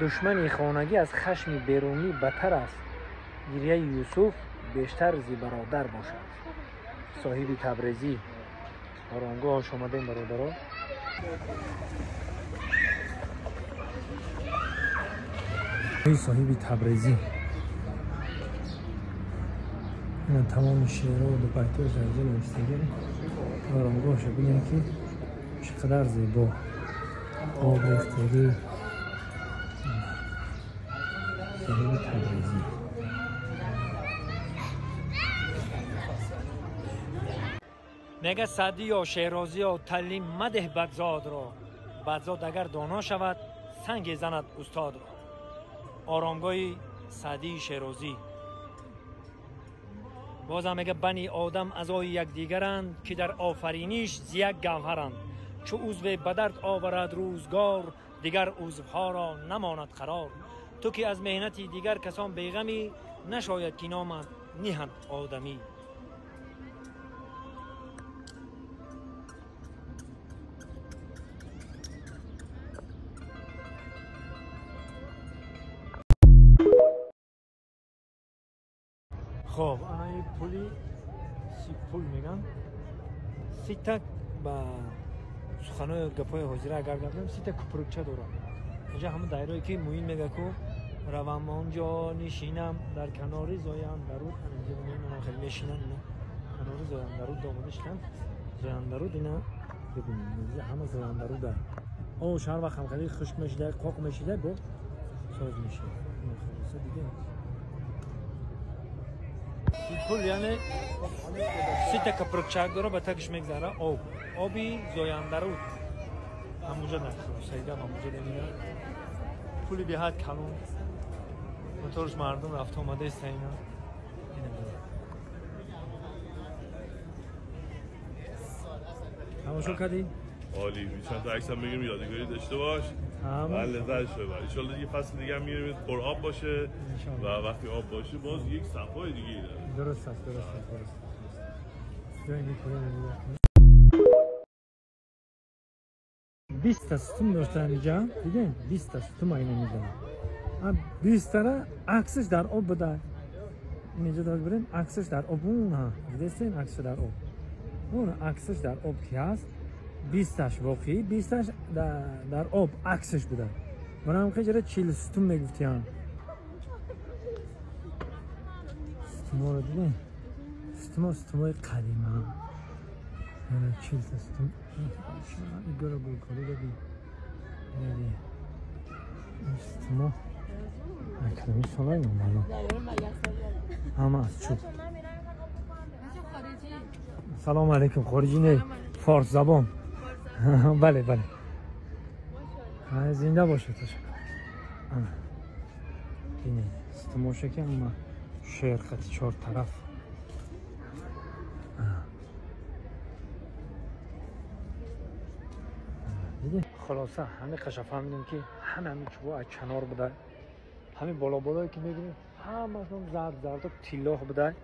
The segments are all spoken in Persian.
دشمن خانگی از خشم بیرونی بدتر است. گریه یوسف بیشتر زی برادر باشد. صاحب تبریزی. آرامگاه خوش آمدین برادرها. صاحب تبریزی. اینا تمام شعرها و دوپایت‌ها از اینجا نوشتگی. آرامگاهش ببینید که چقدر زیبا. آب ریختگی. صاحب تبریزی. میگه سعدی یا شیرازی یا تعلیم مده بدزاد را. بدزاد اگر دانا شود سنگ زند استاد را. آرامگاه سعدی شیرازی. بازم میگه بنی آدم اعضای یکدیگرند که در آفرینیش ز یک گوهرند. چو عضو به درد آورد روزگار دیگر عضوها را نماند قرار. تو که از مهنتی دیگر کسان بیغمی نشاید که نام نیهند آدمی. خب انا پولی سی پول میگن. سی تا با سخنای گپای حاضر اگر گفتم سی تا کپروچه داره. اینجا همه دایره که موین میگه که روام اونجا نشینم در کنار زایم درود. اینجا میگن خیلی نشینم اینا کنار زایم درود دامادشتن. زایم درود اینا ببینید اینجا همه زایم درود داره. او شهر وقت هم خیلی خشک میشه قاق میشه با ساز میشه. خلاص دیگه پول یعنی سی تا کپروچک داره به تکش میگذاره. آبی زایم درود همونجا نکنه سیده همونجا نمیره. پولی دیهات کلون موتورش مردم رفت آمده است اینا. همونشو کردی؟ عالی. چند تا عکس هم بگیریم یادگاری داشته باش. بله لذت شه. ان شاء الله یه فصل دیگه هم میریم پر آب باشه و وقتی آب باشه باز یک صفای دیگه ای داره. درست است. جایی میکنه 20 تا ستون داشته اینجا دیگه 20 تا ستون اینو میزنه. 20 تا عکسش در آب بده. اینجا داشت بریم عکسش در آب اون ها دیدین عکسش در آب. اون عکسش در آب کی هست 20 تاش واقعی 20 تاش در آب عکسش بده. منم خیلی 40 ستون میگفتیم. ستون رو دیدین ستون قدیمی. نه 40 تا ستون. ایگار رو بلکاری دادی. نه ستون. اکادمی سالای نمانو. همه از چوب. سلام علیکم. خارجی نه فارس زبان. بله زنده باشه تشکر. اینه ستموشه که اما شعر خط 4 طرف. دیگه خلاصه همه قشا فهمیدیم که همه چوبا از کنار بوده. همه بالایی که میبینیم همشون زرد و تیلاه بوده.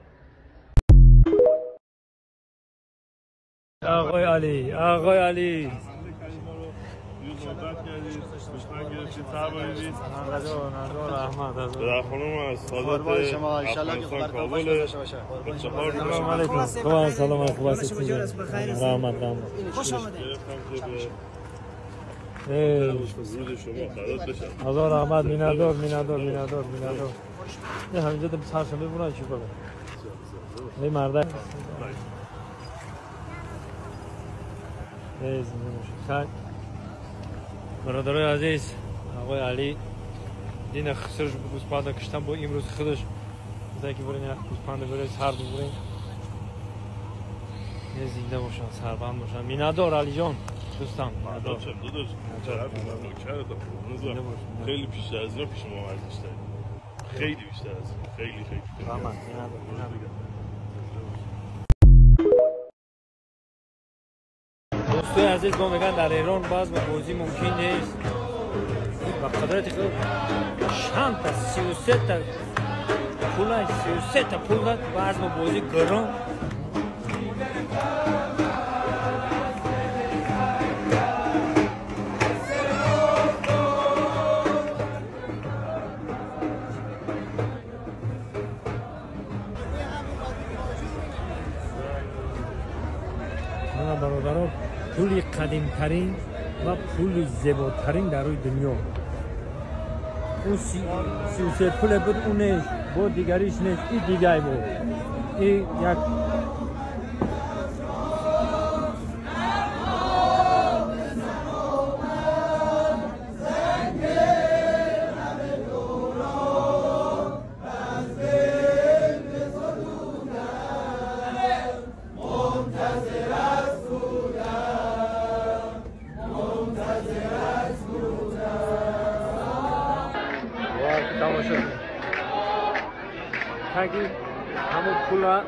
آقای علی صحبت کردید خوشبخت گرفتید تبریزید ندار احمد در خانم از سادات شما ان شاء الله که خبر کابل باشه. سلام علیکم. سلام خوب هستید؟ رحمت خوش آمدید. روز شما خراب بشه. هزار احمد مینادور نه همینجا تو سرشون ببونن چی کنه. ای مرده خیلی برادرای عزیز آقای علی دین خسرش گوسپنده کشتن با امروز خودش زنی که برین گوسپنده برای سر ببرین زنده باشن سربند باشن. مینادور علی جان دوستان مینادور خیلی بیشتر از اینا پیش ما ورزش داریم. خیلی بیشتر از این خیلی دوستای عزیز ما میگن در ایران باز بازی ممکن نیست با قدرت خود چند تا 33 تا پول 33 تا پول باز بازی گران پول قدیمترین و پول زیباترین در روی دنیا. اون 33 پول بود، اونش بود، دیگریش نیست، این دیگه بود. این یک تاگی همون پولا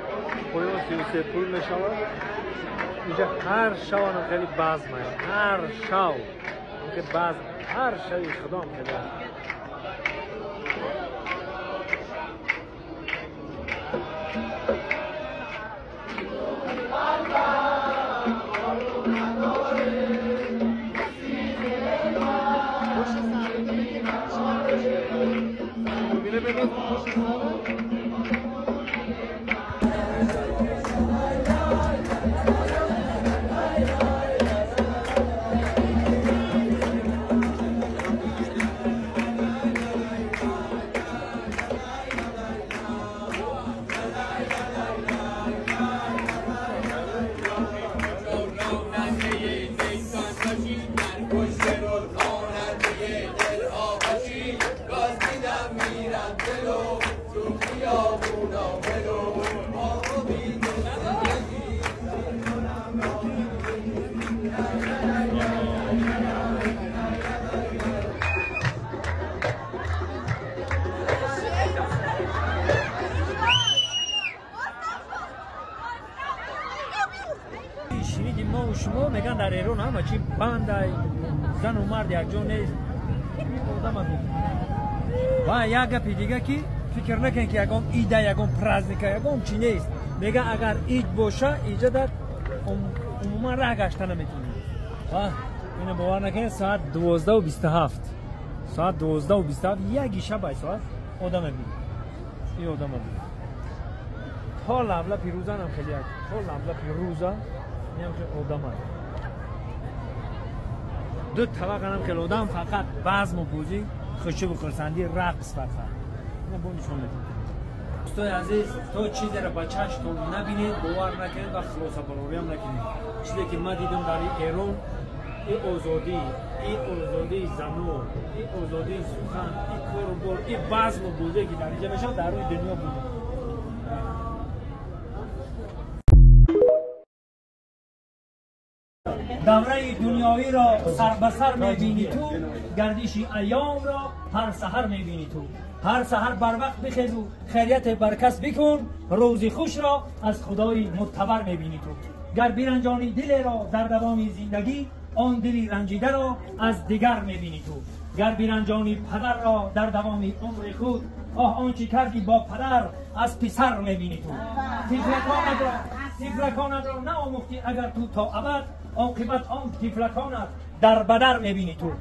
پویان 33 پول میشود. اینجا هر شوانم خیلی باز میاد، هر شو که باز هر شوی خدام خیلی شنیدیم ما و شما میگن در ایران همه چی بند زن و مرد یک جا نیست. و یک گپی دیگه که فکر نکن که یکم ایده یکم پرزنیکه یکم چی نیست. میگه اگر اید باشه ایجا در عموما راه گشته نمیتونی. و اینو باور نکن ساعت 12:27 ساعت 12:27 یک شب ساعت آدم میبینی. این آدم میبینی تا لبلا پیروزان هم خیلی تا لبلا پیروزان میام که آدم هست. دو طبقه هم که آدم فقط بزم و بوزی خوشی و خرسندی رقص فقط اینه با نشون میدیم. دوستای عزیز تو چیزی را با چشمتون نبینید باور نکنید و خلاصه بروری هم نکنید. چیزی که من دیدم در ایران این آزادی زنور، این آزادی سخن، این کاروبار، این بزم و بوزی که در اینجا میشه در روی دنیا بوده. دوره دنیاوی را سر به سر میبینی تو، گردش ایام را هر سحر میبینی تو. هر سحر بر وقت بخیز و خیریت برکس بکن، روزی خوش را از خدای معتبر میبینی تو. گر بیرنجانی دل را در دوام زندگی، آن دلی رنجیده را از دیگر میبینی تو. گر بیرنجانی پدر را در دوام عمر خود، آنچه کردی با پدر از پسر میبینی تو. تفلکانت را نآموختی اگر تو تا ابد، عاقبت آن تفلکانت در بدر میبینی تو.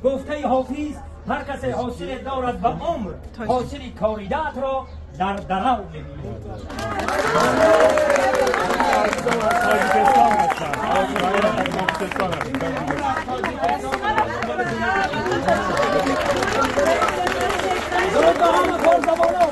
گفته حافظ هر کسی حاصل دارد به عمر، حاصل کاریدت را در درو میبینی. درود به همه کار زبانان